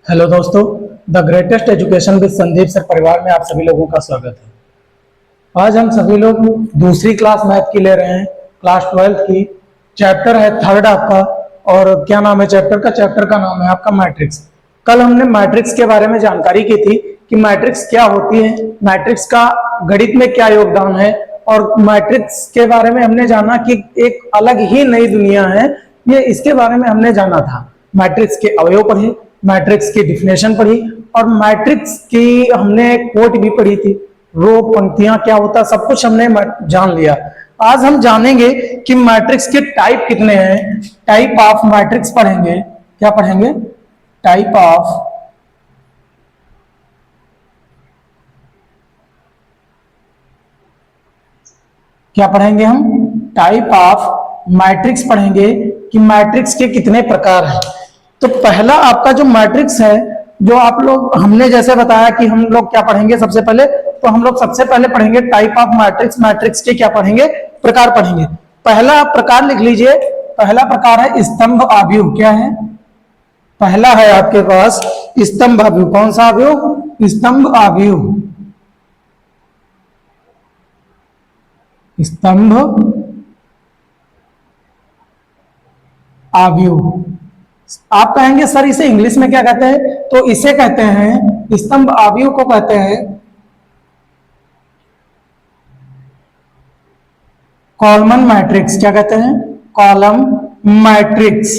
Hello दोस्तों, the greatest education with Sandeep sir परिवार में आप सभी लोगों का स्वागत है। आज हम सभी लोग दूसरी क्लास मैथ की ले रहे हैं, क्लास 12 की। चैप्टर है थर्ड आपका। और क्या नाम है चैप्टर का? चैप्टर का नाम है आपका मैट्रिक्स। कल हमने मैट्रिक्स के बारे में जानकारी की थी कि मैट्रिक्स क्या होती है, मैट्रिक्स का गणित में क्या योगदान है, और मैट्रिक्स के बारे में हमने जाना कि एक अलग ही नई दुनिया है ये, इसके बारे में हमने जाना था। मैट्रिक्स के अवयव पढ़े, मैट्रिक्स की डिफिनेशन पढ़ी, और मैट्रिक्स की हमने कोट भी पढ़ी थी। रो पंक्तियां क्या होता सब कुछ हमने जान लिया। आज हम जानेंगे कि मैट्रिक्स के टाइप कितने हैं। टाइप ऑफ मैट्रिक्स पढ़ेंगे। क्या पढ़ेंगे? टाइप ऑफ क्या पढ़ेंगे हम? टाइप ऑफ मैट्रिक्स पढ़ेंगे कि मैट्रिक्स के कितने प्रकार हैं। तो पहला आपका जो मैट्रिक्स है, जो आप लोग हमने जैसे बताया कि हम लोग क्या पढ़ेंगे सबसे पहले, तो हम लोग सबसे पहले पढ़ेंगे टाइप ऑफ मैट्रिक्स। मैट्रिक्स के क्या पढ़ेंगे? प्रकार पढ़ेंगे। पहला प्रकार लिख लीजिए। पहला प्रकार है स्तंभ आव्यूह। क्या है? पहला है आपके पास स्तंभ आव्यूह। कौन सा आव्यूह? स्तंभ आव्यूह। स्तंभ आव्यूह। आप कहेंगे सर इसे इंग्लिश में क्या कहते हैं? तो इसे कहते हैं, स्तंभ आव्यूह को कहते हैं कॉलम मैट्रिक्स। क्या कहते हैं? Column matrix.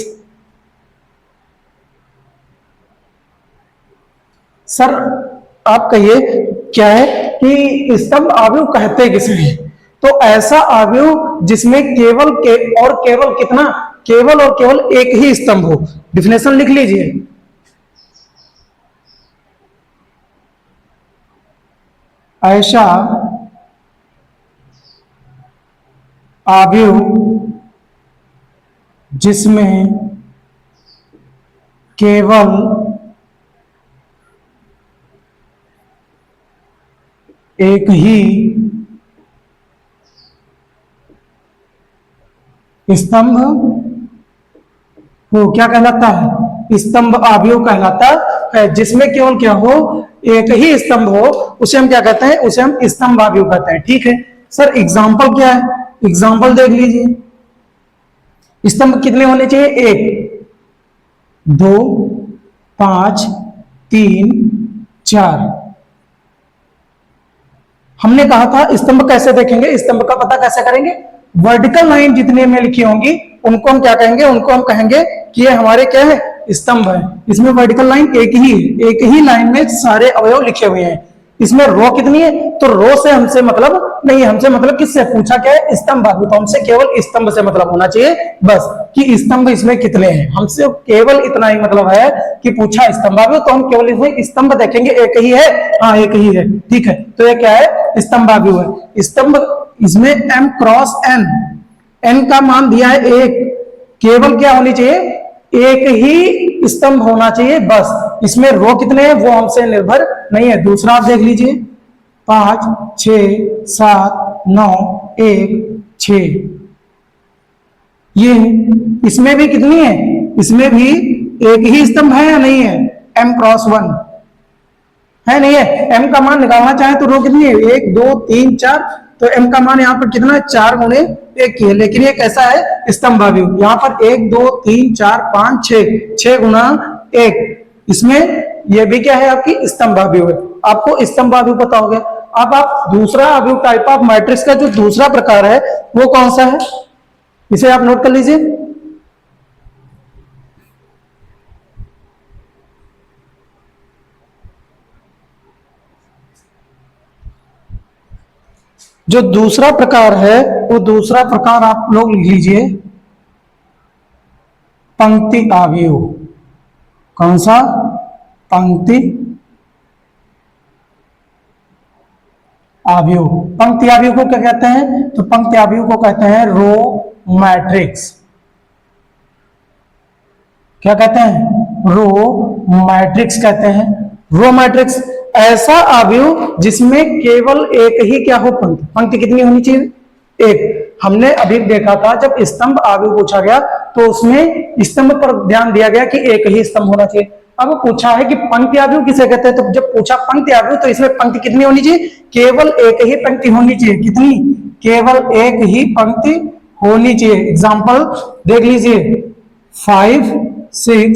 सर आप कहिए क्या है कि स्तंभ आव्यूह कहते किसे? तो ऐसा आव्यूह जिसमें केवल कितना, केवल और केवल एक ही स्तंभ हो। डिफिनेशन लिख लीजिए। ऐसा आव्यूह जिसमें केवल एक ही स्तंभ हो, क्या कहलाता है? स्तंभ आव्यूह कहलाता है। जिसमें केवल क्या हो? एक ही स्तंभ हो, उसे हम क्या कहते हैं? उसे हम स्तंभ आव्यूह कहते हैं। ठीक है सर, एग्जांपल क्या है? एग्जांपल देख लीजिए। स्तंभ कितने होने चाहिए? 1 2 5 3 4। हमने कहा था स्तंभ कैसे देखेंगे, स्तंभ का पता कैसे करेंगे? वर्टिकल लाइन जितने में लिखी होंगी उनको हम क्या कहेंगे? उनको हम कहेंगे कि ये हमारे क्या है? स्तंभ है। इसमें वर्टिकल लाइन एक ही लाइन में सारे अवयव लिखे हुए हैं। इसमें रो कितनी है? तो रो से हमसे मतलब नहीं, हमसे मतलब किससे पूछा क्या है? स्तंभ आव्यूह। तो हमसे केवल स्तंभ से मतलब होना चाहिए बस, कि स्तंभ इसमें कितने हैं। हमसे केवल इतना ही मतलब है कि पूछा स्तंभ आव्यूह, तो हम केवल इसमें स्तंभ देखेंगे। एक ही है? हाँ एक ही है। ठीक है, तो ये क्या है? स्तंभ आव्यूह है। स्तंभ इसमें m क्रॉस n का मान दिया है 1। केवल क्या होनी चाहिए? एक ही स्तंभ होना चाहिए बस। इसमें रो कितने हैं वो हमसे निर्भर नहीं है। दूसरा आप देख लीजिए, 5 6 7 9 1 6। ये इसमें भी कितनी है? इसमें भी एक ही स्तंभ है या नहीं है? m क्रॉस 1 है नहीं है? m का मान निकालना चाहे तो रो कितनी है? 1 2 3 4। तो m का मान यहाँ पर कितना है? 4 गुणे 1 की है। लेकिन ये कैसा है? स्तंभ आव्यूह। यहाँ पर 1 2 3 4 5 6 गुना 1। इसमें ये भी क्या है? आपकी स्तंभ आव्यूह है। आपको स्तंभ आव्यूह पता हो गया। अब आप दूसरा आव्यूह टाइप ऑफ मैट्रिक्स का जो दूसरा प्रकार है वो कौन सा है? इसे आप नोट कर लीजिए। जो दूसरा प्रकार है वो दूसरा प्रकार आप लोग लिख लीजिए, पंक्ति आव्यूह। कौन सा? पंक्ति आव्यूह। पंक्ति आव्यूह को क्या कहते हैं? तो पंक्ति आव्यूह को कहते हैं रो मैट्रिक्स। क्या कहते हैं? रो मैट्रिक्स कहते हैं। रो मैट्रिक्स ऐसा आव्यूह जिसमें केवल एक ही क्या हो? पंक्ति। पंक्ति कितनी होनी चाहिए? एक। हमने अभी देखा था जब स्तंभ आव्यूह पूछा गया तो उसमें स्तंभ पर ध्यान दिया गया कि एक ही स्तंभ होना चाहिए। अब पूछा है कि पंक्ति अवयव किसे कहते हैं, तो जब पूछा पंक्ति अवयव तो इसमें पंक्ति कितनी होनी चाहिए, केवल एक ही पंक्ति होनी चाहिए। कितनी, केवल एक ही पंक्ति होनी चाहिए। एग्जाम्पल देख लीजिए, 5 6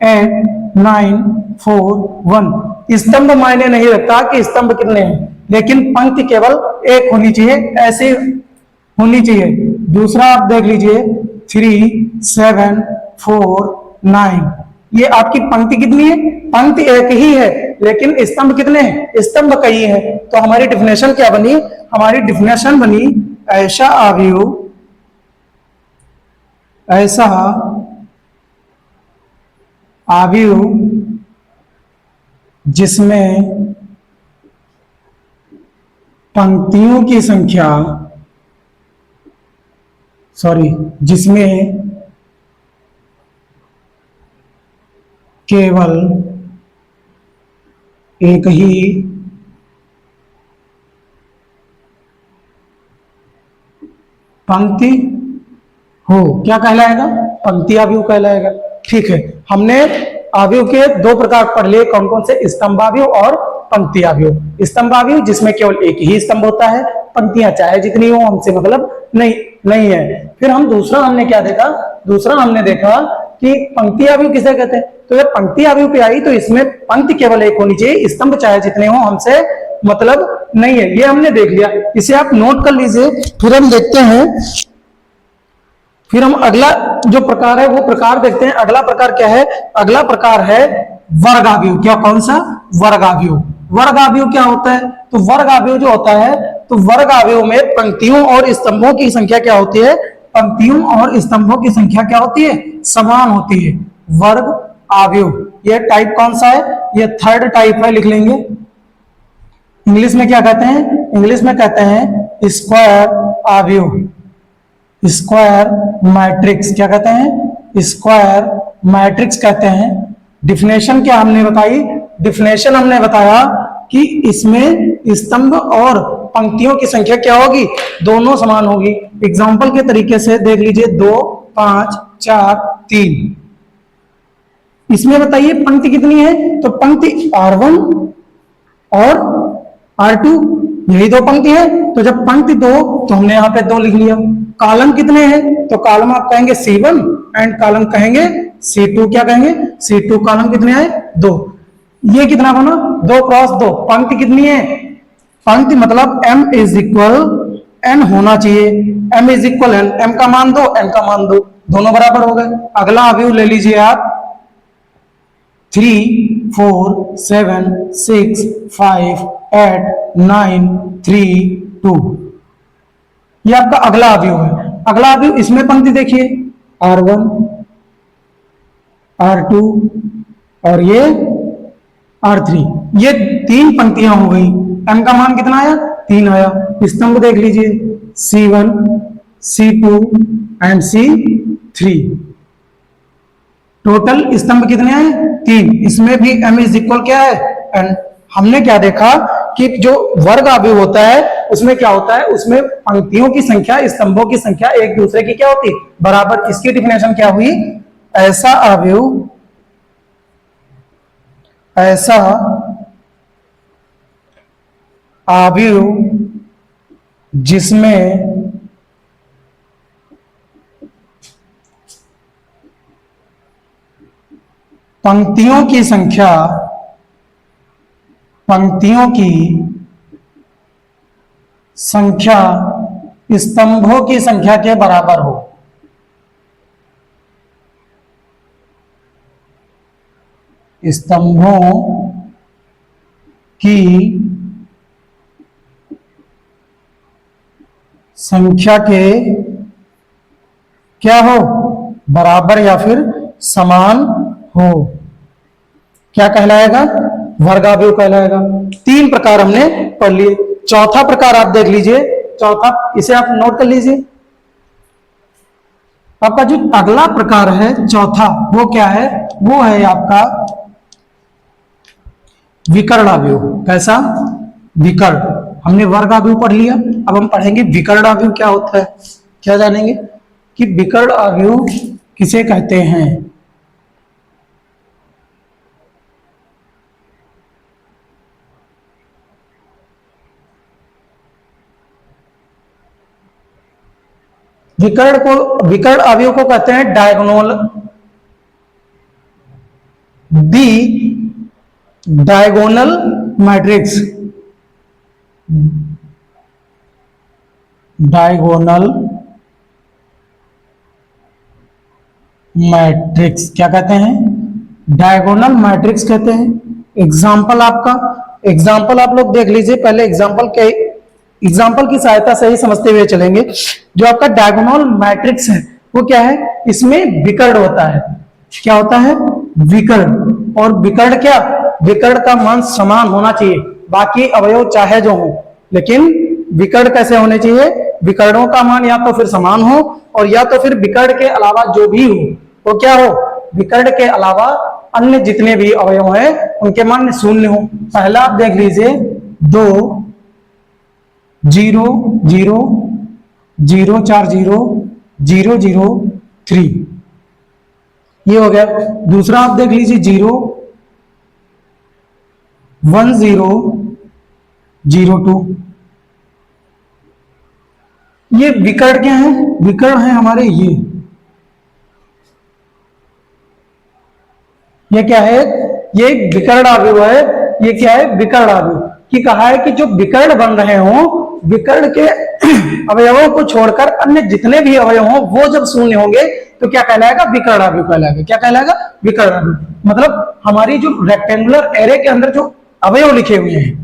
8 9 4 1। स्तंभ मायने नहीं रखता कि स्तंभ कितने हैं, लेकिन पंक्ति केवल एक होनी चाहिए, ऐसे होनी चाहिए। दूसरा आप देख लीजिए, 3 7 4 9। ये आपकी पंक्ति कितनी है, पंक्ति एक ही है, लेकिन स्तंभ कितने हैं, स्तंभ कई है। तो हमारी डिफिनेशन क्या बनी, हमारी डिफिनेशन बनी, ऐसा अवयव जिसमें पंक्तियों की संख्या, जिसमें केवल एक ही पंक्ति हो, क्या कहलाएगा, पंक्ति अवयव कहलाएगा। ठीक है, हमने अवयव के दो प्रकार पढ़ लिए, कौन कौन से, स्तंभावयव और पंक्ति अवयव। स्तंभावयव जिसमें केवल एक ही स्तंभ होता है, पंक्तियां चाहे जितनी हो हमसे मतलब नहीं है। फिर हम दूसरा हमने क्या देखा, दूसरा हमने देखा कि पंक्ति अवयव किसे कहते हैं। तो जब पंक्ति अवयव पे आई तो इसमें पंक्ति केवल एक होनी चाहिए, स्तंभ चाहे जितने हो हमसे मतलब नहीं है। ये हमने देख लिया, इसे आप नोट कर लीजिए। फिर हम देखते हैं, फिर हम अगला जो प्रकार है वो प्रकार देखते हैं। अगला प्रकार क्या है, अगला प्रकार है वर्गावयव। क्या, कौन सा, वर्गावयव। वर्गावयव क्या होता है, तो वर्गावयव जो होता है, तो वर्गावयव में पंक्तियों और स्तंभों की संख्या क्या होती है, पंक्तियों और स्तंभों की संख्या क्या होती है, समान होती है। वर्ग अवयव, ये टाइप कौन सा है, ये थर्ड टाइप है, लिख लेंगे। इंग्लिश में क्या कहते हैं, इंग्लिश में कहते हैं स्क्वायर अवयव, स्क्वायर मैट्रिक्स। क्या कहते हैं, स्क्वायर मैट्रिक्स कहते हैं। डिफिनेशन क्या हमने बताई, डिफिनेशन हमने बताया कि इसमें स्तंभ और पंक्तियों की संख्या क्या होगी, दोनों समान होगी। एग्जाम्पल के तरीके से देख लीजिए, 2 5 4 3। इसमें बताइए पंक्ति कितनी है, तो पंक्ति R1 और R2, यही दो पंक्ति है। तो जब पंक्ति 2 तो हमने यहाँ पे 2 लिख लिया। कॉलम कितने हैं, तो कॉलम आप कहेंगे C1 एंड कॉलम कहेंगे C2। क्या कहेंगे, C2। कॉलम कितने आए, 2। ये कितना बना, 2 क्रॉस 2। पंक्ति कितनी है, पंक्ति मतलब M इज इक्वल N होना चाहिए। M is equal N, M का मान 2, N का मान 2, दोनों बराबर हो गए। अगला अवयव ले लीजिए आप, 3 4 7 6 5 8 9 3 2। ये आपका अगला अवयव है। अगला अवयव, इसमें पंक्ति देखिए, R1 R2 और ये R3। ये 3 पंक्तियां हो गई। M का मान कितना आया, 3 आया। स्तंभ देख लीजिए, C1 C2 and C3। Total स्तंभ कितने आए, 3। इसमें भी M इज इक्वल क्या है, N। हमने क्या देखा कि जो वर्ग अवयव होता है उसमें क्या होता है, उसमें पंक्तियों की संख्या, स्तंभों की संख्या एक दूसरे की क्या होती, बराबर। इसकी डिफिनेशन क्या हुई, ऐसा अवयव जिसमें पंक्तियों की संख्या स्तंभों की संख्या के बराबर हो। स्तंभों की संख्या के क्या हो, बराबर या फिर समान हो, क्या कहलाएगा, वर्गावयव कहलाएगा। 3 प्रकार हमने पढ़ लिए। चौथा प्रकार आप देख लीजिए, चौथा, इसे आप नोट कर लीजिए। आपका जो अगला प्रकार है चौथा, वो क्या है, वो है आपका विकर्ण अवयव। कैसा, विकर्ण। हमने वर्गावयव पढ़ लिया, अब हम पढ़ेंगे विकर्ण अवयव क्या होता है। क्या जानेंगे कि विकर्ण अवयव किसे कहते हैं। विकर्ण अवयव को कहते हैं डायगोनल, दी डायगोनल मैट्रिक्स, डायगोनल मैट्रिक्स क्या कहते हैं, डायगोनल मैट्रिक्स कहते हैं। एग्जाम्पल आपका, एग्जाम्पल आप लोग देख लीजिए, पहले एग्जाम्पल की सहायता से ही समझते हुए चलेंगे। जो आपका डायगोनल मैट्रिक्स है वो क्या है, इसमें विकर्ण होता है। क्या होता है, विकर्ण। और विकर्ण क्या, विकर्ण का मान समान होना चाहिए, बाकी अवयव चाहे जो हो, लेकिन विकर्ण कैसे होने चाहिए, विकर्णों का मान या तो फिर समान हो और या तो फिर विकर्ण के अलावा जो भी हो वो क्या हो, विकर्ण के अलावा अन्य जितने भी अवयव हैं उनके मान शून्य हो। पहला आप देख लीजिए, 2 0 0 0 4 0 0 0 3, ये हो गया। दूसरा आप देख लीजिए 0 1 0 0 2, ये विकर्ण क्या है, विकर्ण है हमारे ये क्या है, ये विकर्ण अवयव है। ये क्या है, विकर्ण अवयव की कहा है कि जो विकर्ण बन रहे हो, विकर्ण के अवयवों को छोड़कर अन्य जितने भी अवयव हो वो जब शून्य होंगे तो क्या कहलाएगा, विकर्ण अवयव कहलाएगा। क्या कहलाएगा, विकर्ण अवयव। मतलब हमारी जो रेक्टेंगुलर एरे के अंदर जो अवयव लिखे हुए हैं,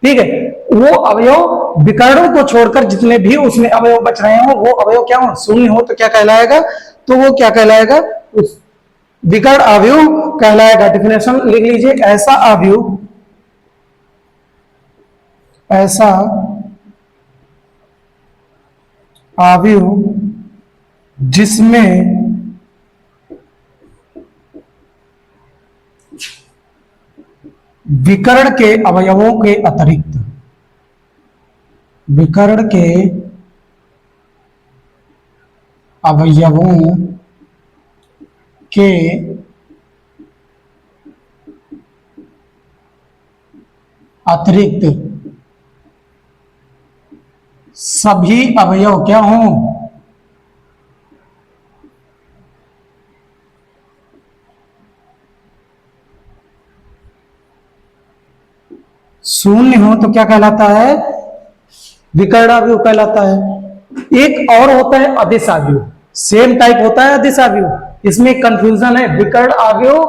ठीक है, वो अवयव विकर्णों को छोड़कर जितने भी उसमें अवयव बच रहे हो वो अवयव क्या हो, शून्य हो, तो क्या कहलाएगा, तो वो क्या कहलाएगा, उस विकर्ण अवयव कहलाएगा। डेफिनेशन लिख लीजिए, ऐसा अवयव, ऐसा अवयव जिसमें विकर्ण के अवयवों के अतिरिक्त, विकर्ण के अवयवों के अतिरिक्त सभी अवयव क्या हों, शून्य हो तो क्या कहलाता है, विकर्ण अवयव कहलाता है। एक और होता है अदिश अवयव, सेम टाइप होता है अदिश अवयव। इसमें कंफ्यूजन है, विकर्ण अवयव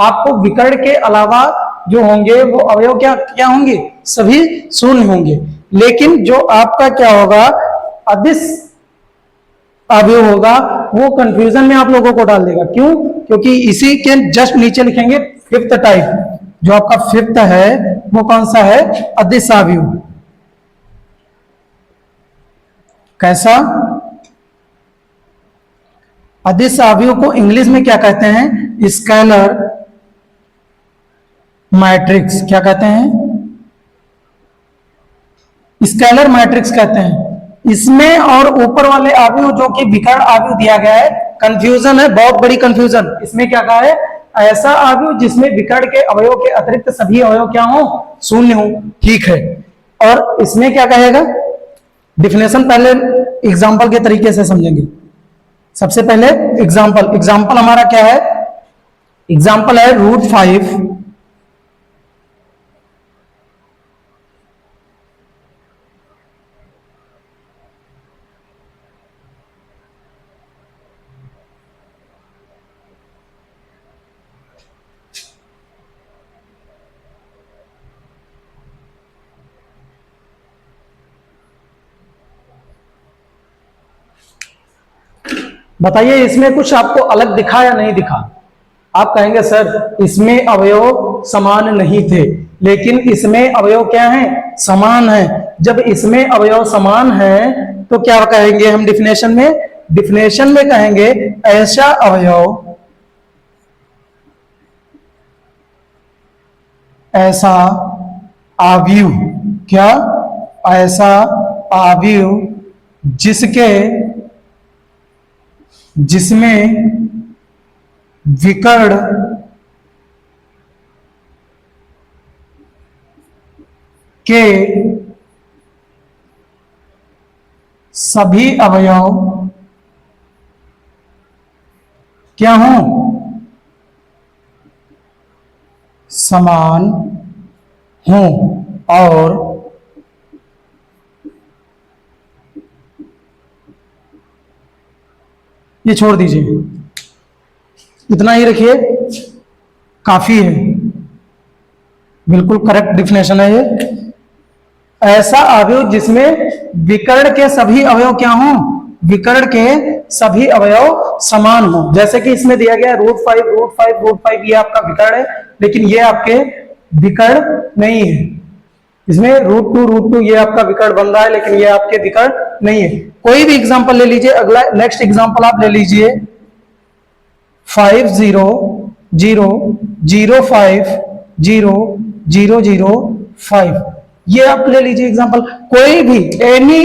आपको विकर्ण के अलावा जो होंगे वो अवयव क्या क्या होंगे, सभी शून्य होंगे। लेकिन जो आपका क्या होगा, अदिश अवयव होगा, वो कंफ्यूजन में आप लोगों को डाल देगा। क्यों, क्योंकि इसी के जस्ट नीचे लिखेंगे फिफ्थ टाइप। जो आपका फिफ्थ है वो कौन सा है, अदिश अवयव। कैसा, अदिश अवयव को इंग्लिश में क्या कहते हैं, स्केलर मैट्रिक्स। क्या कहते हैं, स्केलर मैट्रिक्स कहते हैं। इसमें और ऊपर वाले अवयव जो कि विकर्ण अवयव दिया गया है, कंफ्यूजन है, बहुत बड़ी कंफ्यूजन। इसमें क्या कहा है, ऐसा अवयव जिसमें विकर्ण के अवयव के अतिरिक्त सभी अवयव क्या हो, शून्य हो, ठीक है। और इसमें क्या कहेगा, डिफिनेशन पहले एग्जाम्पल के तरीके से समझेंगे। सबसे पहले एग्जाम्पल, एग्जाम्पल हमारा क्या है, एग्जाम्पल है √5 बताइए इसमें कुछ आपको अलग दिखा या नहीं दिखा। आप कहेंगे सर इसमें अवयव समान नहीं थे, लेकिन इसमें अवयव क्या है, समान है। जब इसमें अवयव समान है तो क्या कहेंगे हम डिफिनेशन में, डिफिनेशन में कहेंगे ऐसा अवयव, ऐसा अवयव, क्या, ऐसा अवयव जिसमें विकर्ण के सभी अवयव क्या हो, समान हो, और ये छोड़ दीजिए, इतना ही रखिए, काफी है, बिल्कुल करेक्ट डिफिनेशन है ये। ऐसा अवयव जिसमें विकर्ण के सभी अवयव क्या हों, विकर्ण के सभी अवयव समान हो। जैसे कि इसमें दिया गया √5 ये आपका विकर्ण है, लेकिन ये आपके विकर्ण नहीं है। इसमें √2 ये आपका विकर्ण बन रहा है, लेकिन ये आपके विकर्ण नहीं है। कोई भी एग्जांपल ले लीजिए, अगला नेक्स्ट एग्जांपल आप ले लीजिए 5 0 0 0 5 0 0 0 5, ये आप ले लीजिए एग्जांपल। कोई भी एनी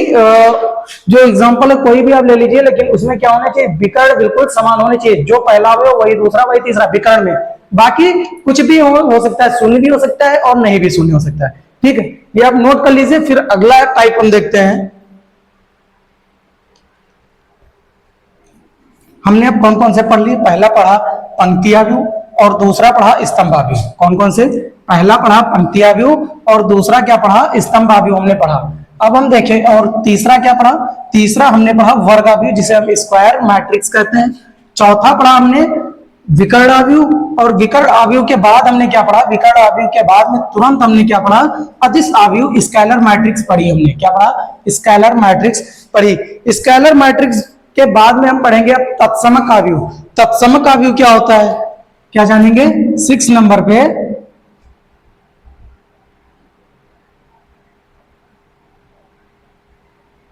जो एग्जांपल है कोई भी आप ले लीजिए, लेकिन उसमें क्या होना चाहिए, विकर्ण बिल्कुल समान होने चाहिए। जो पहला हो वही दूसरा, वही तीसरा विकर्ण में। बाकी कुछ भी हो सकता है, शून्य भी हो सकता है और नहीं भी शून्य हो सकता है। ठीक है, ये आप नोट कर लीजिए। फिर अगला टाइप हम देखते हैं। हमने अब कौन कौन से पढ़ लिए, पहला पढ़ा पंक्तियाव्यूह और दूसरा पढ़ा स्तंभाव्यूह। कौन कौन से, पहला पढ़ा पंक्तियाव्यूह और दूसरा क्या पढ़ा, स्तंभाव्यूह हमने पढ़ा। अब हम देखें, और तीसरा क्या पढ़ा, तीसरा हमने पढ़ा वर्गाव्यूह, जिसे हम स्क्वायर मैट्रिक्स कहते हैं। चौथा पढ़ा हमने विकर्णाव्यूह, और विकर्ण आव्यूह के बाद हमने क्या पढ़ा, विकर्ण आव्यूह के बाद में तुरंत हमने क्या पढ़ा, अदिश आव्यूह स्केलर मैट्रिक्स पढ़ी हमने। क्या पढ़ा, स्केलर मैट्रिक्स पढ़ी। स्केलर मैट्रिक्स के बाद में हम पढ़ेंगे अब तत्समक आव्यूह। तत्समक आव्यूह क्या होता है, क्या जानेंगे 6 नंबर पे।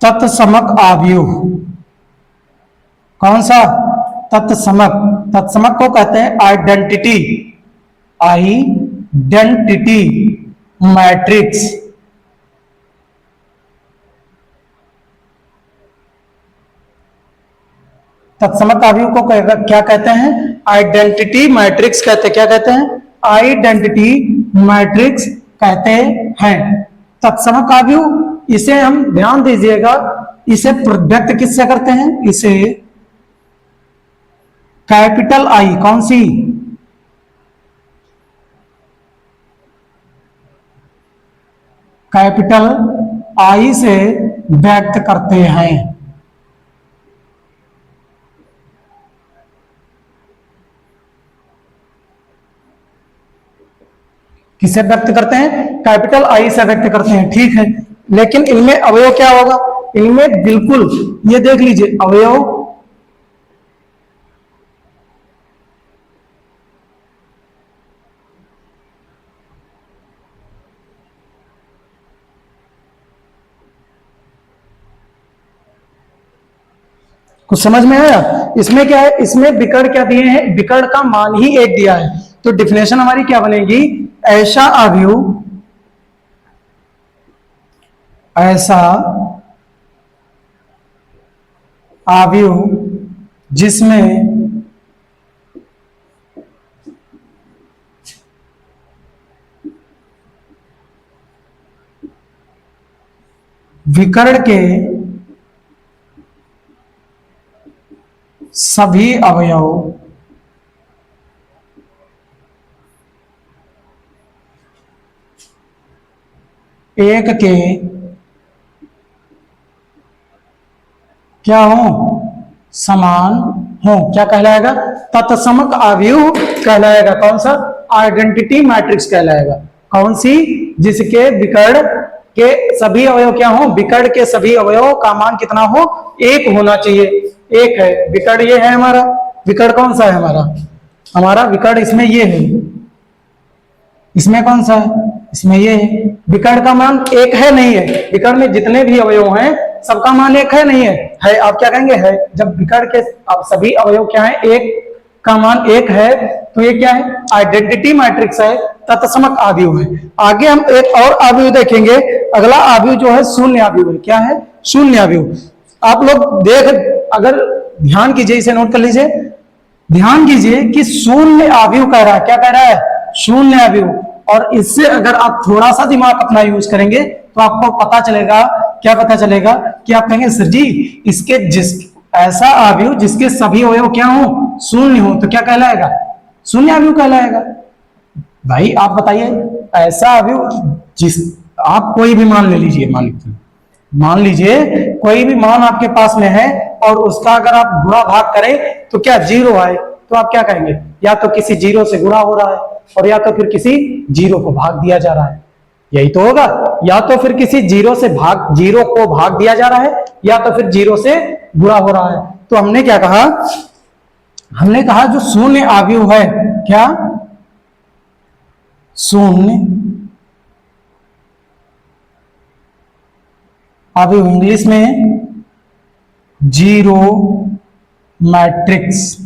तत्समक आव्यूह कौन सा, तत्समक। तत्समक को कहते हैं आइडेंटिटी, आइडेंटिटी मैट्रिक्स। तत्समक आव्यूह को क्या कहते हैं, आइडेंटिटी मैट्रिक्स कहते हैं। क्या कहते हैं, आइडेंटिटी मैट्रिक्स कहते हैं। तत्समक आव्यूह, इसे हम ध्यान दीजिएगा, इसे व्यक्त किससे करते हैं, इसे कैपिटल आई, कौन सी, कैपिटल आई से व्यक्त करते हैं। किसे व्यक्त करते हैं, कैपिटल आई से व्यक्त करते हैं। ठीक है, लेकिन इनमें अवयव क्या होगा, इनमें बिल्कुल ये देख लीजिए अवयव कुछ समझ में आया। इसमें क्या है, इसमें विकर्ण क्या दिए हैं, विकर्ण का मान ही 1 दिया है। तो डिफिनेशन हमारी क्या बनेगी, ऐसा आव्यूह, ऐसा आव्यूह जिसमें विकर्ण के सभी अवयव एक के क्या हो, समान हो। क्या कहलाएगा, तत्समक आव्यूह कहलाएगा। कौन सा, आइडेंटिटी मैट्रिक्स कहलाएगा। कौन सी, जिसके विकर्ण के सभी अवयव क्या हो, विकर्ण के सभी अवयव का मान कितना हो, 1 होना चाहिए। 1 है विकर्ण, ये है हमारा विकर्ण। कौन सा है हमारा, हमारा विकर्ण इसमें ये है। इसमें कौन सा है, इसमें ये है। विकर्ण का मान 1 है, नहीं है। विकर्ण में जितने भी अवयव हैं सबका मान 1 है, नहीं है, है। आप क्या कहेंगे, है। जब विकर्ण के अब सभी अवयव क्या है, 1 का मान 1 है, तो ये क्या है, आइडेंटिटी मैट्रिक्स है, तत्समक आव्यूह है। आगे हम एक और आव्यूह देखेंगे। अगला आव्यूह जो है शून्य आव्यूह है। क्या है, शून्य आव्यूह। आप लोग अगर ध्यान कीजिए, इसे नोट कर लीजिए, ध्यान कीजिए कि शून्य आव्यूह कह रहा है। क्या कह रहा है, शून्य आव्यूह। और इससे अगर आप थोड़ा सा दिमाग अपना यूज करेंगे तो आपको पता चलेगा, क्या पता चलेगा, कि आप कहेंगे सर जी इसके जिस ऐसा अवयव जिसके सभी अवयव क्या हो, शून्य हो, तो क्या कहलाएगा, शून्य अवयव कहलाएगा। भाई आप बताइए, ऐसा अवयव जिस, आप कोई भी मान ले लीजिए, मान लीजिए कोई भी मान आपके पास में है और उसका अगर आप गुणा भाग करें तो क्या जीरो आए, तो आप क्या कहेंगे, या तो किसी जीरो से गुणा हो रहा है और या तो फिर किसी जीरो को भाग दिया जा रहा है, यही तो होगा। या तो फिर किसी जीरो को भाग दिया जा रहा है या तो फिर जीरो से गुणा हो रहा है। तो हमने क्या कहा, हमने कहा जो शून्य अवयव है, क्या, शून्य अवयव, इंग्लिश में जीरो मैट्रिक्स।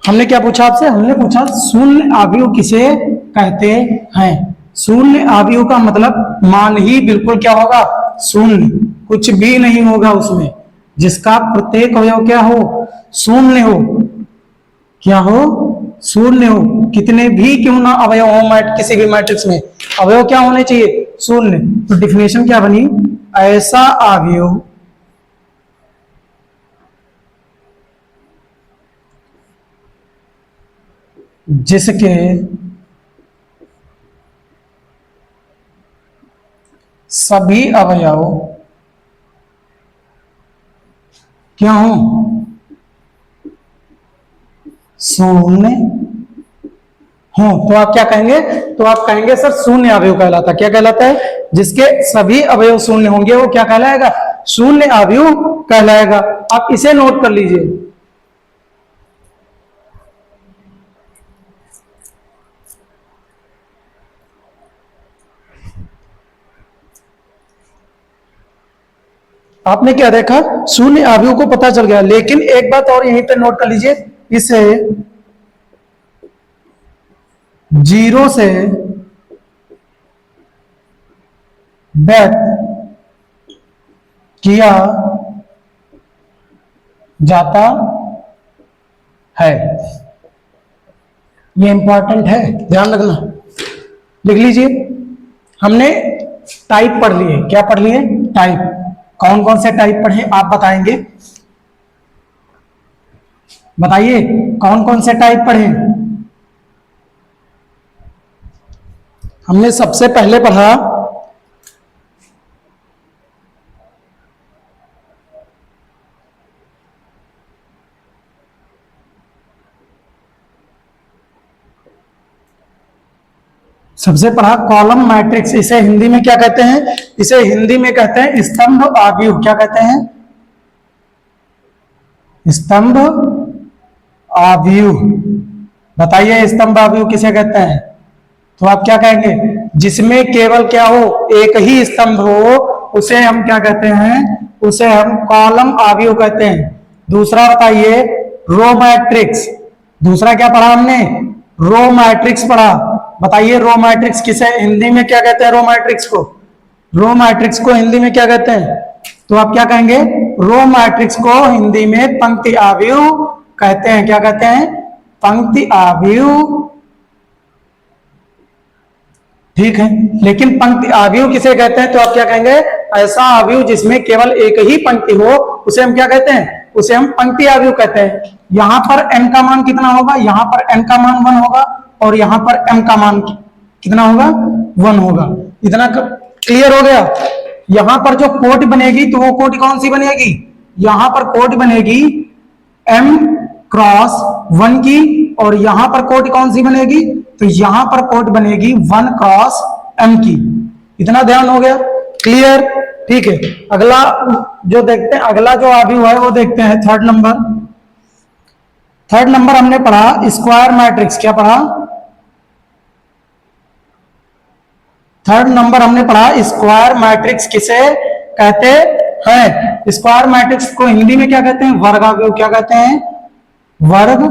हमने क्या पूछा आपसे, हमने पूछा शून्य अवयव किसे कहते हैं। शून्य अवयव का मतलब मान ही बिल्कुल क्या होगा, शून्य, कुछ भी नहीं होगा उसमें, जिसका प्रत्येक अवयव क्या हो, शून्य हो, क्या हो, शून्य हो। कितने भी क्यों ना अवयव हो किसी भी मैट्रिक्स में, अवयव क्या होने चाहिए, शून्य। तो डिफिनेशन क्या बनी, ऐसा अवयव जिसके सभी अवयव क्या हो, शून्य हो, तो आप क्या कहेंगे, तो आप कहेंगे सर शून्य अवयव कहलाता, क्या कहलाता है, जिसके सभी अवयव शून्य होंगे वो क्या कहलाएगा, शून्य अवयव कहलाएगा। आप इसे नोट कर लीजिए। आपने क्या देखा, शून्य अवयव को पता चल गया, लेकिन एक बात और यहीं पे नोट कर लीजिए, इसे जीरो से व्यक्त किया जाता है, ये इंपॉर्टेंट है, ध्यान रखना, लिख लीजिए। हमने टाइप पढ़ लिए, क्या पढ़ लिए, टाइप। कौन कौन से टाइप पढ़े आप बताएंगे, बताइए कौन कौन से टाइप पढ़े। हमने सबसे पहले पढ़ा कॉलम मैट्रिक्स। इसे हिंदी में क्या कहते हैं, इसे हिंदी में कहते हैं स्तंभ अवयव। क्या कहते हैं, स्तंभ अवयव। बताइए स्तंभ अवयव किसे कहते हैं, तो आप क्या कहेंगे, जिसमें केवल क्या हो, एक ही स्तंभ हो, उसे हम क्या कहते हैं, उसे हम कॉलम अवयव कहते हैं। दूसरा बताइए रो मैट्रिक्स। दूसरा क्या पढ़ा हमने, रो मैट्रिक्स पढ़ा। बताइए रो मैट्रिक्स किसे हिंदी में क्या कहते हैं, रो मैट्रिक्स को, रो मैट्रिक्स को हिंदी में क्या कहते हैं, तो आप क्या कहेंगे, रो मैट्रिक्स को हिंदी में पंक्ति अवयव कहते हैं। क्या कहते हैं, पंक्ति अवयव, ठीक है। लेकिन पंक्ति अवयव किसे कहते हैं, तो आप क्या कहेंगे, ऐसा अवयव जिसमें केवल एक ही पंक्ति हो, उसे हम क्या कहते हैं, उसे हम पंक्ति अवयव कहते हैं। यहां पर n का मान कितना होगा, यहां पर n का मान 1 होगा और यहां पर m का मान कितना होगा, 1 होगा। इतना क्लियर हो गया। यहां पर जो कोट बनेगी तो वो कोट कौन सी बनेगी, यहां पर कोट बनेगी m क्रॉस 1 की, और यहां पर कोट कौन सी बनेगी, तो यहां पर कोट बनेगी 1 क्रॉस m की। इतना ध्यान हो गया, क्लियर, ठीक है। अगला जो देखते हैं, अगला जो अवयव है वो देखते हैं, थर्ड नंबर हमने पढ़ा स्क्वायर मैट्रिक्स। क्या पढ़ा, थर्ड नंबर हमने पढ़ा स्क्वायर मैट्रिक्स किसे कहते हैं। स्क्वायर मैट्रिक्स को हिंदी में क्या कहते हैं, वर्गावयव। क्या कहते हैं, वर्ग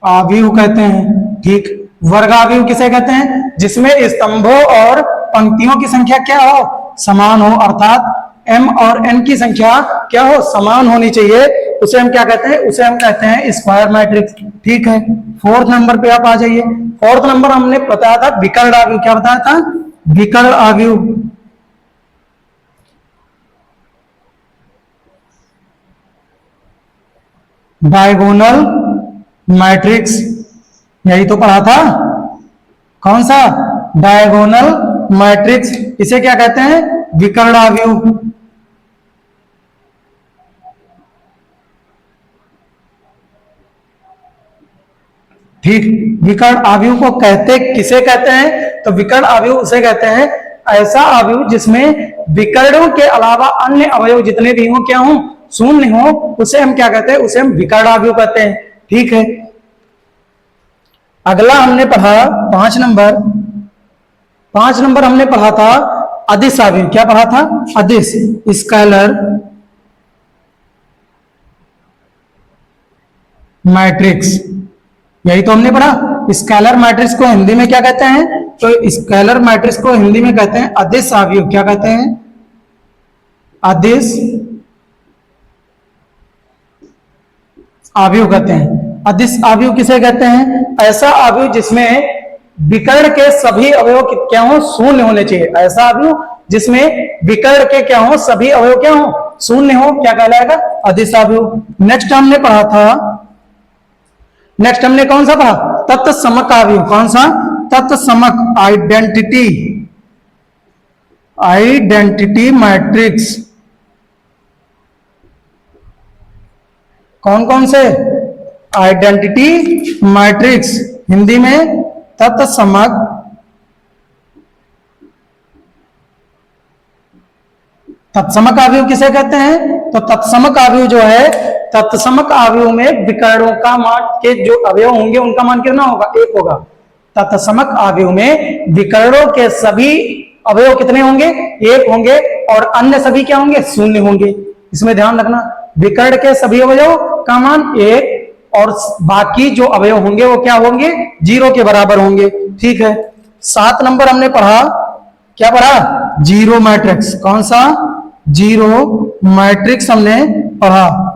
अवयव कहते हैं, ठीक। वर्गावयव किसे कहते हैं, जिसमें स्तंभों और पंक्तियों की संख्या क्या हो, समान हो, अर्थात m और n की संख्या क्या हो, समान होनी चाहिए, उसे हम क्या कहते हैं, उसे हम कहते हैं स्क्वायर मैट्रिक्स, ठीक है। फोर्थ नंबर पे आप आ जाइए। फोर्थ नंबर हमने बताया था विकर्ण अवयव। क्या बताया था, विकर्ण अवयव। डायगोनल मैट्रिक्स, यही तो पढ़ा था। कौन सा? Diagonal matrix. इसे क्या कहते हैं? विकर्ण अवयव। ठीक, विकर्ण अवयव को कहते किसे कहते हैं? तो विकर्ण अवयव उसे कहते हैं ऐसा अवयव जिसमें विकर्णों के अलावा अन्य अवयव जितने भी हों क्या हों? शून्य हो, उसे हम क्या कहते हैं? उसे हम विकर्ण अवयव कहते हैं। ठीक है, अगला हमने पढ़ा 5 नंबर हमने पढ़ा था अदिश अवयव। क्या पढ़ा था? अदिश, स्केलर मैट्रिक्स, यही तो हमने पढ़ा। स्केलर मैट्रिक्स को हिंदी में क्या कहते हैं? तो स्केलर मैट्रिक्स को हिंदी में कहते हैं अदिश अवयव। क्या कहते हैं? अदिश अवयव कहते हैं। अदिश अवयव किसे कहते हैं? ऐसा अवयव जिसमें विकर्ण के सभी अवयव क्या हो? शून्य होने चाहिए। ऐसा अवयव जिसमें विकर्ण के क्या हो? सभी अवयव क्या हो? शून्य हो, क्या कहलाएगा? अदिश अवयव। नेक्स्ट हमने पढ़ा था, नेक्स्ट हमने कौन सा पढ़ा? तत्समक अवयव। कौन सा? तत्समक, आइडेंटिटी मैट्रिक्स। कौन कौन से? आइडेंटिटी मैट्रिक्स, हिंदी में तत्समक तत्समक अवयव किसे कहते हैं? तो तत्समक अवयव जो है, तत्समक अवयव में विकर्णों का मान के जो अवयव होंगे उनका मान कितना होगा? 1 होगा। तत्समक अवयव में विकर्णों के सभी अवयव कितने होंगे? 1 होंगे, और अन्य सभी क्या होंगे? शून्य होंगे। इसमें ध्यान रखना, विकर्ण के सभी अवयव का मान 1 और बाकी जो अवयव होंगे वो क्या होंगे? 0 के बराबर होंगे। ठीक है, 7 नंबर हमने पढ़ा, क्या पढ़ा? Zero matrix. कौन सा? जीरो मैट्रिक्स हमने पढ़ा।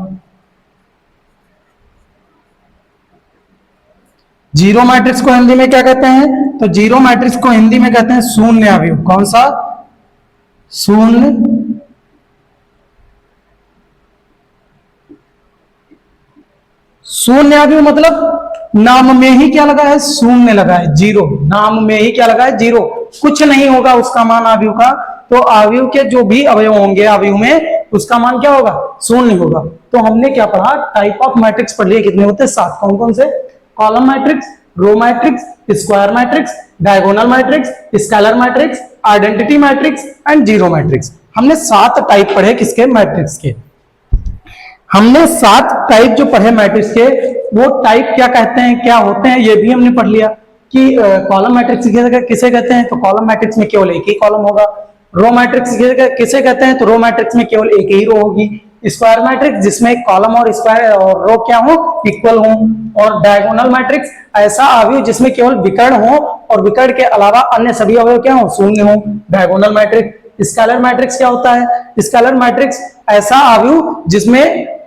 जीरो मैट्रिक्स को हिंदी में क्या कहते हैं? तो जीरो मैट्रिक्स को हिंदी में कहते हैं शून्य अवयव। कौन सा? शून्य शून्य अवयव मतलब नाम में ही क्या लगा है? शून्य लगा है, जीरो। नाम में ही क्या लगा है? जीरो। कुछ नहीं होगा उसका मान अवयव का, तो अवयव के जो भी अवयव होंगे अवयव में उसका मान क्या होगा? शून्य होगा। तो हमने क्या पढ़ा? टाइप ऑफ मैट्रिक्स पढ़ लिए। कितने होते हैं? 7। कौन कौन से? Column matrix, row matrix, square matrix, diagonal matrix, scalar matrix, identity matrix and zero matrix. हमने 7 टाइप पढ़े किसके? मैट्रिक्स के। हमने 7 टाइप जो पढ़े मैट्रिक्स के, वो टाइप क्या कहते हैं, क्या होते हैं, ये भी हमने पढ़ लिया कि कॉलम मैट्रिक्स किसे कहते हैं? तो कॉलम मैट्रिक्स में केवल एक ही कॉलम होगा। रो मैट्रिक्स किसे कहते हैं? तो रो मैट्रिक्स में केवल एक ही रो होगी। स्क्वायर मैट्रिक्स जिसमें कॉलम और स्क्वायर और रो क्या हो? इक्वल हो। और डायगोनल मैट्रिक्स ऐसा अवयव जिसमें केवल विकर्ण हो और विकर्ण के अलावा अन्य सभी अवयव क्या हो? शून्य हो, डायगोनल मैट्रिक्स। स्केलर मैट्रिक्स क्या होता है? स्केलर मैट्रिक्स ऐसा अवयव जिसमें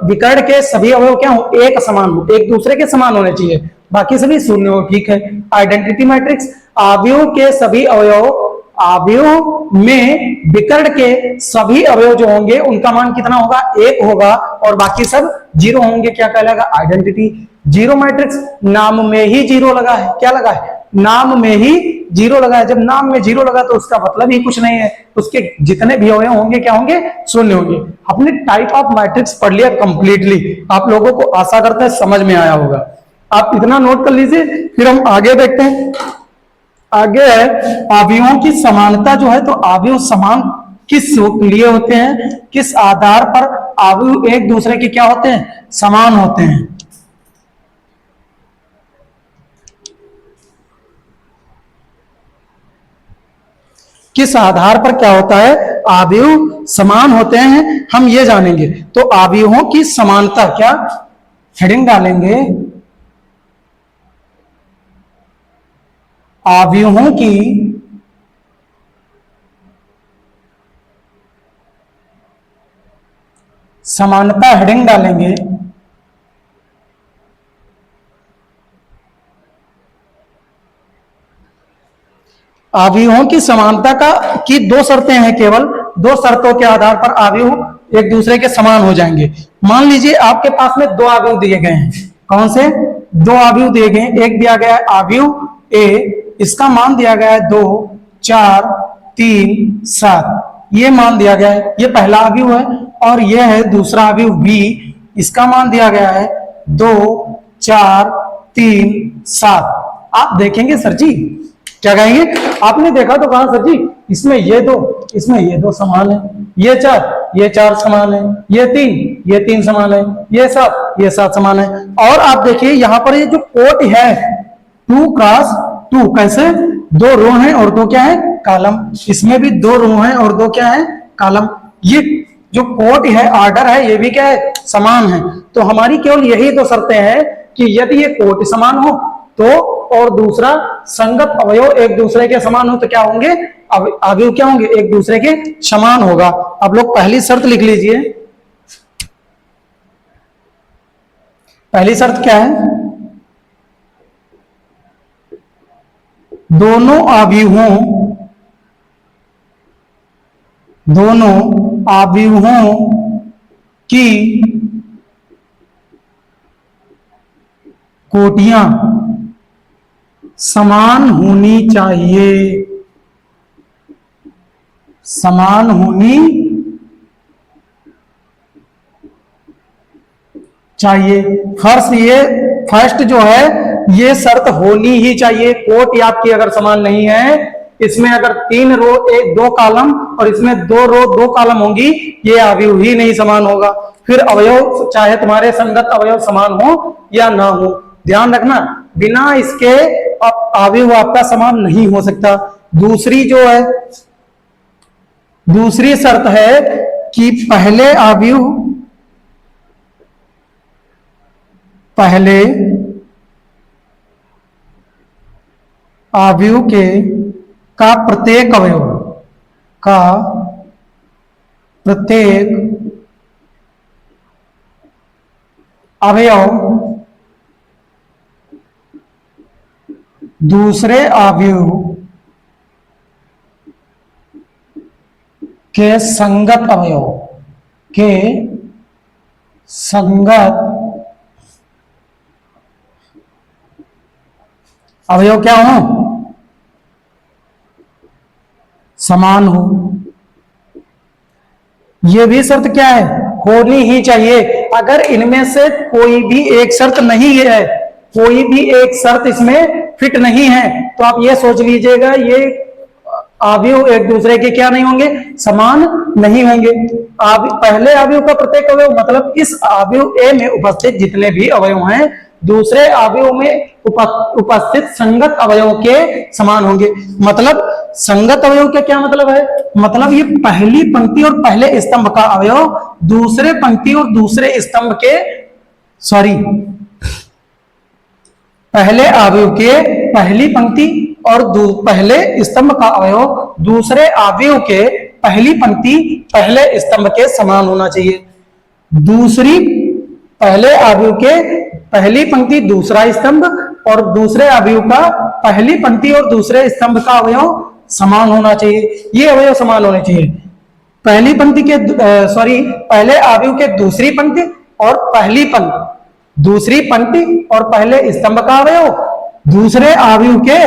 विकर्ण के सभी अवयव क्या हो? एक समान हो, एक दूसरे के समान होने चाहिए, बाकी सभी शून्य हो। ठीक है। आइडेंटिटी मैट्रिक्स अवयव के सभी अवयव में विकर्ण के सभी अवयव जो होंगे उनका मान कितना होगा? 1 होगा, और बाकी सब 0 होंगे। क्या कहलाएगा? आइडेंटिटी। जीरो मैट्रिक्स नाम में ही 0 लगा है। क्या लगा है? नाम में ही 0 लगा है। जब नाम में 0 लगा तो उसका मतलब ही कुछ नहीं है, उसके जितने भी अवयव होंगे क्या होंगे? शून्य होंगे। अपने टाइप ऑफ मैट्रिक्स पढ़ लिया कंप्लीटली। आप लोगों को आशा करते हैं समझ में आया होगा। आप इतना नोट कर लीजिए, फिर हम आगे देखते हैं। आगे है अवयवों की समानता जो है, तो अवयव समान किस लिए होते हैं? किस आधार पर अवयव एक दूसरे के क्या होते हैं? समान होते हैं। किस आधार पर क्या होता है? अवयव समान होते हैं, हम ये जानेंगे। तो अवयवों की समानता, क्या हेडिंग डालेंगे? अवयवों की समानता हेडिंग डालेंगे। अवयवों की समानता की 2 शर्तें हैं। केवल 2 शर्तों के आधार पर अवयव एक दूसरे के समान हो जाएंगे। मान लीजिए आपके पास में दो अवयव दिए गए हैं। कौन से? दो अवयव दिए गए हैं। एक दिया गया है अवयव ए, इसका मान दिया गया है 2, 4, 3, 7, ये मान दिया गया है, ये पहला अवयव है। और ये है दूसरा अवयव बी, इसका मान दिया गया है 2, 4, 3, 7। आप देखेंगे सर जी, क्या कहेंगे? आपने देखा तो कहा सर जी इसमें ये दो समान है, ये चार समान है, ये तीन समान है, ये सात समान है। और आप देखिए यहाँ पर ये जो कोट है 2 क्रॉस 2, कैसे? 2 रो हैं और 2 क्या है? कॉलम। इसमें भी 2 रो हैं और 2 क्या है? कॉलम। ये जो कोट है, ऑर्डर है, ये भी क्या है? समान है। तो हमारी केवल यही तो शर्तें हैं कि यदि ये कोट समान हो तो, और दूसरा संगत अवयव एक दूसरे के समान हो तो क्या होंगे? अवयव क्या होंगे? एक दूसरे के समान होगा। अब लोग पहली शर्त लिख लीजिए। पहली शर्त क्या है? दोनों अवयवों की कोटियां समान होनी चाहिए। समान होनी चाहिए। फर्स्ट जो है ये शर्त होनी ही चाहिए। कोट आपकी अगर समान नहीं है, इसमें अगर 3 रो 2 कॉलम और इसमें 2 रो 2 कॉलम होंगी, ये अवयव ही नहीं समान होगा। फिर अवयव चाहे तुम्हारे संगत अवयव समान हो या ना हो, ध्यान रखना, बिना इसके अवयव आपका समान नहीं हो सकता। दूसरी शर्त है कि पहले अवयव का प्रत्येक अवयव दूसरे अवयव के संगत अवयव क्या हो? समान हो। यह भी शर्त क्या है? होनी ही चाहिए। अगर इनमें से कोई भी एक शर्त नहीं है, कोई भी एक शर्त इसमें फिट नहीं है, तो आप ये सोच लीजिएगा ये अवयव एक दूसरे के क्या नहीं होंगे? समान नहीं होंगे। पहले अवयव का प्रत्येक अवयव मतलब इस अवयव ए में उपस्थित जितने भी अवयव हैं दूसरे अवयव में उपस्थित संगत अवयव के समान होंगे। मतलब संगत अवयव का क्या मतलब है? मतलब ये पहली पंक्ति और पहले स्तंभ का अवयव दूसरे पंक्ति और दूसरे स्तंभ के पहले अवयव के पहली पंक्ति और पहले स्तंभ का अवयव दूसरे अवयव के पहली पंक्ति पहले स्तंभ के समान होना चाहिए। पहले अवयव के पहली पंक्ति दूसरा स्तंभ और दूसरे अवयव का पहली पंक्ति और दूसरे स्तंभ का अवयव समान होना चाहिए। ये अवयव समान होने चाहिए। पहली पंक्ति के पहले अवयव के दूसरी पंक्ति और पहली पंक्ति, दूसरी पंक्ति और पहले स्तंभ का अवयव दूसरे अवयव के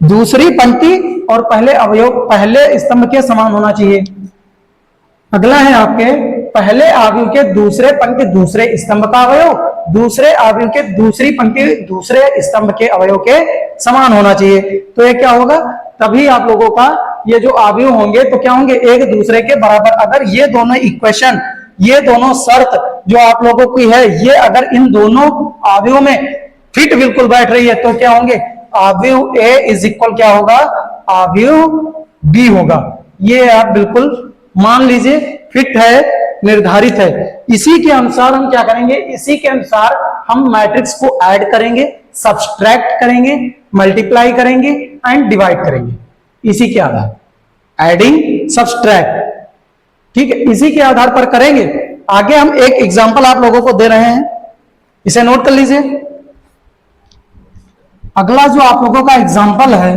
दूसरी पंक्ति और पहले अवयव पहले स्तंभ के समान होना चाहिए। अगला है आपके पहले अवयव के दूसरे पंक्ति दूसरे स्तंभ का अवयव दूसरे अवयव के दूसरी पंक्ति दूसरे स्तंभ के अवयव के समान होना चाहिए। तो ये क्या होगा? तभी आप लोगों का ये जो अवयव होंगे तो क्या होंगे? एक दूसरे के बराबर। अगर ये दोनों इक्वेशन, ये दोनों शर्त जो आप लोगों की है, ये अगर इन दोनों अवयव में फिट बिल्कुल बैठ रही है तो क्या होंगे? अवयव ए इज इक्वल क्या होगा? अवयव बी होगा। ये आप बिल्कुल मान लीजिए फिट है, निर्धारित है। इसी के अनुसार हम क्या करेंगे? इसी के अनुसार हम मैट्रिक्स को ऐड करेंगे, सब्सट्रैक्ट करेंगे, मल्टीप्लाई करेंगे एंड डिवाइड करेंगे। इसी के आधार एडिंग सब्सट्रैक्ट, ठीक है, इसी के आधार पर करेंगे। आगे हम एक एग्जांपल आप लोगों को दे रहे हैं, इसे नोट कर लीजिए। अगला जो आप लोगों का एग्जांपल है,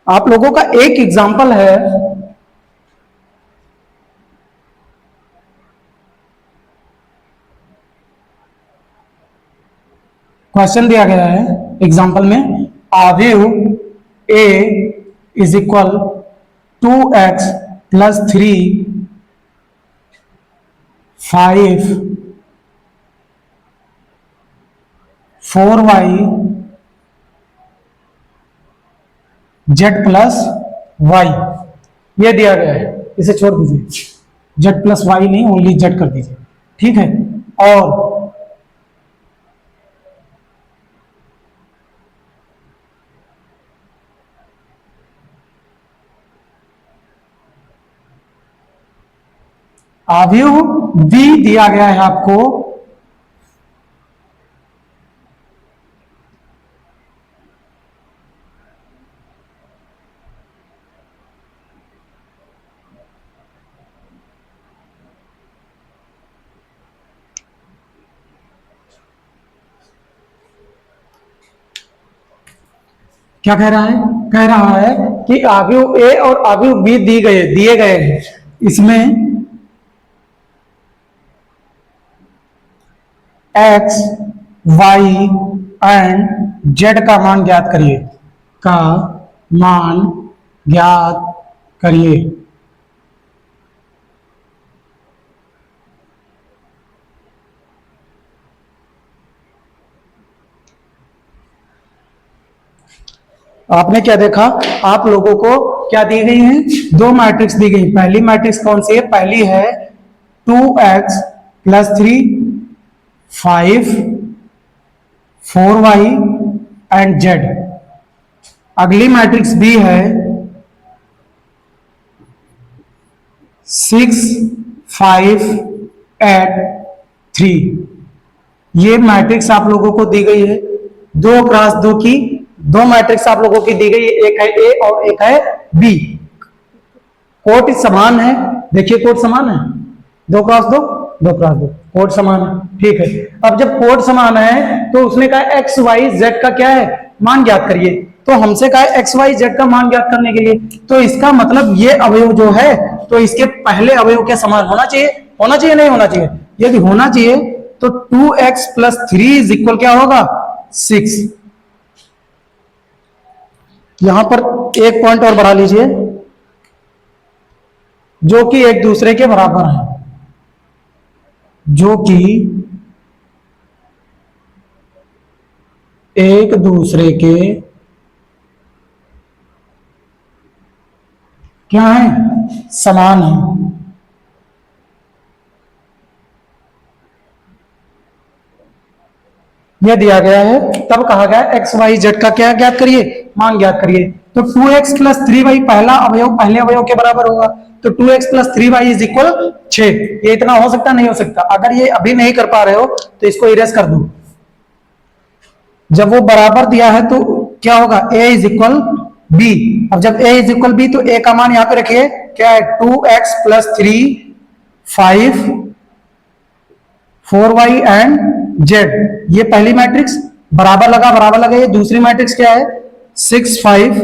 आप लोगों का एक एग्जाम्पल है, क्वेश्चन दिया गया है एग्जाम्पल में, अवयव a is equal 2x plus 3 5 4y z plus y, ये दिया गया है। इसे छोड़ दीजिए, z प्लस वाई नहीं, ओनली z कर दीजिए, ठीक है। और अवयव b दिया गया है आपको क्या कह रहा है? कह रहा है कि अवयव ए और अवयव बी दिए गए हैं, इसमें x, y एंड z का मान ज्ञात करिए, का मान ज्ञात करिए। आपने क्या देखा? आप लोगों को क्या दी गई है? दो मैट्रिक्स दी गई। पहली मैट्रिक्स कौन सी है? पहली है 2x plus 3 5 4y and z। अगली मैट्रिक्स बी है 6 5 8 3। ये मैट्रिक्स आप लोगों को दी गई है, 2x2 की दो मैट्रिक्स आप लोगों की दी गई है, एक है ए और एक है बी। कोट समान है, देखिए कोट समान है, 2x2 2x2 कोट समान है, ठीक है। अब जब कोट समान है तो उसने कहा एक्स वाई जेड का क्या है? मान ज्ञात करिए। तो हमसे कहा एक्स वाई जेड का मान ज्ञात करने के लिए, तो इसका मतलब ये अवयव जो है तो इसके पहले अवयव के समान होना चाहिए, होना चाहिए नहीं होना चाहिए? यदि होना चाहिए तो 2x प्लस 3 इज इक्वल क्या होगा? 6। यहां पर एक पॉइंट और बढ़ा लीजिए, जो कि एक दूसरे के बराबर है, जो कि एक दूसरे के क्या है? समान है। यह दिया गया है, तब कहा गया एक्स वाई जेड का क्या ज्ञात करिए? मान ज्ञात करिए। तो 2x प्लस 3y पहला अवयव पहले अवयव के बराबर होगा, तो 2x plus 3y is equal 6। ये इतना हो सकता नहीं हो सकता? अगर ये अभी नहीं कर पा रहे हो तो इसको इरेज कर दो। जब वो बराबर दिया है तो क्या होगा? a is equal b। अब जब a इज इक्वल b तो a का मान यहां पे रखिए, क्या है? 2x plus 3 5 4y and z। ये पहली मैट्रिक्स बराबर लगा, ये दूसरी मैट्रिक्स क्या है? 6 5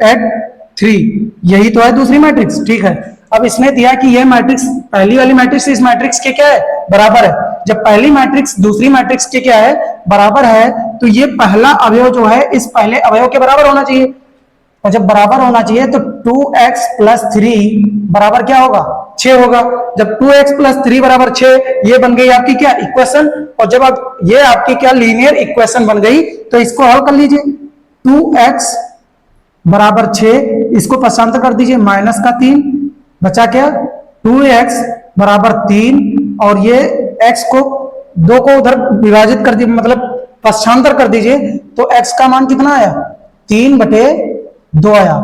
8 3। यही तो है दूसरी मैट्रिक्स, ठीक है। अब इसने दिया कि ये मैट्रिक्स पहली वाली मैट्रिक्स इस मैट्रिक्स के क्या है? बराबर है। जब पहली मैट्रिक्स दूसरी मैट्रिक्स के क्या है? बराबर है, तो ये पहला अवयव जो है इस पहले अवयव के बराबर होना चाहिए। और जब बराबर होना चाहिए तो 2x प्लस 3 बराबर क्या होगा? 6 होगा। जब 2x प्लस 3 बराबर 6, ये बन गई आपकी क्या? इक्वेशन। और जब आप ये आपकी क्या लीनियर इक्वेशन बन गई तो इसको हल कर लीजिए। 2x बराबर 6, इसको पक्षांतर कर दीजिए, माइनस का 3 बचा क्या? 2x बराबर 3, और ये x को 2 को उधर विभाजित कर दीजिए, मतलब पक्षांतर कर दीजिए, तो x का मान कितना आया? 3/2 आया।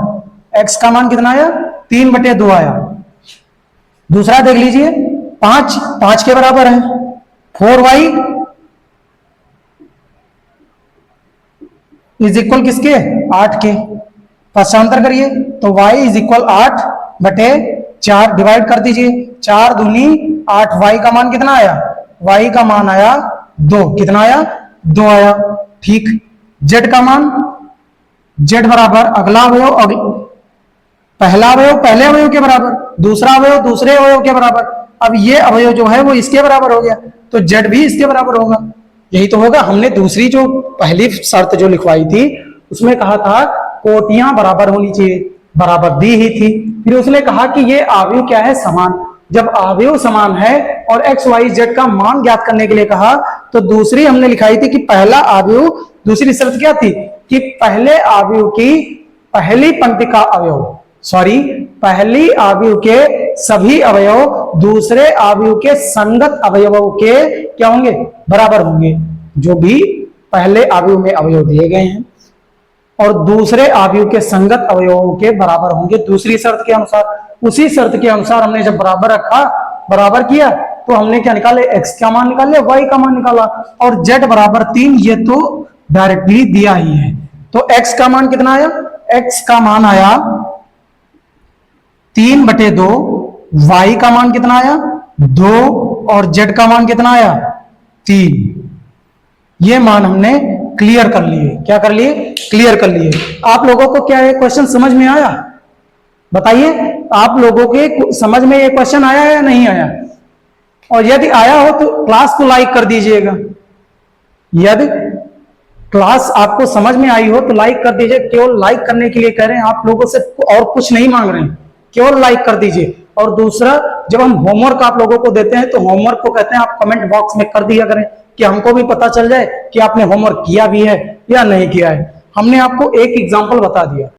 x का मान कितना आया? 3/2 आया। दूसरा देख लीजिए, 5 के बराबर है। 4y इज इक्वल किसके? 8 के। पक्षांतर करिए तो y इज इक्वल 8/4 डिवाइड कर दीजिए, 4 दूनी 8। y का मान कितना आया? y का मान आया 2। कितना आया? 2 आया, ठीक। z का मान जेड बराबर अगला अवयव पहला अवयव पहले अवयव के बराबर, दूसरा अवयव दूसरे अवयव के बराबर। अब ये अवयव जो है वो इसके बराबर हो गया, तो जेड भी इसके बराबर होगा। यही तो होगा। हमने दूसरी जो पहली शर्त जो लिखवाई थी उसमें कहा था कोटियां बराबर होनी चाहिए, बराबर दी ही थी। फिर उसने कहा कि ये अवयव क्या है, समान। जब अवयव समान है और एक्स वाई जेड का मान ज्ञात करने के लिए कहा, तो दूसरी हमने लिखाई थी कि पहला अवयव, दूसरी शर्त क्या थी कि पहले अवयव की पहली पंक्ति का अवयव, सॉरी पहली अवयव के सभी अवयव दूसरे अवयव के संगत अवयवों के क्या होंगे, बराबर होंगे। जो भी पहले अवयव में अवयव दिए गए हैं और दूसरे अवयव के संगत अवयवों के बराबर होंगे दूसरी शर्त के अनुसार। उसी शर्त के अनुसार हमने जब बराबर रखा, बराबर किया, तो हमने क्या निकाले, x का मान निकाल लिया, y का मान निकाला, और z बराबर 3 ये तो डायरेक्टली दिया ही है। तो x का मान कितना आया, x का मान आया 3/2, y का मान कितना आया 2, और z का मान कितना आया 3। ये मान हमने क्लियर कर लिए। क्या कर लिए, क्लियर कर लिए। आप लोगों को क्या ये क्वेश्चन समझ में आया, बताइए। आप लोगों के समझ में ये क्वेश्चन आया या नहीं आया? और यदि आया हो तो क्लास को लाइक कर दीजिएगा। यदि क्लास आपको समझ में आई हो तो लाइक कर दीजिए। केवल लाइक करने के लिए कह रहे हैं, आप लोगों से और कुछ नहीं मांग रहे हैं, केवल लाइक कर दीजिए। और दूसरा, जब हम होमवर्क आप लोगों को देते हैं तो होमवर्क को कहते हैं आप कमेंट बॉक्स में कर दिया करें, कि हमको भी पता चल जाए कि आपने होमवर्क किया भी है या नहीं किया है। हमने आपको एक एग्जाम्पल बता दिया।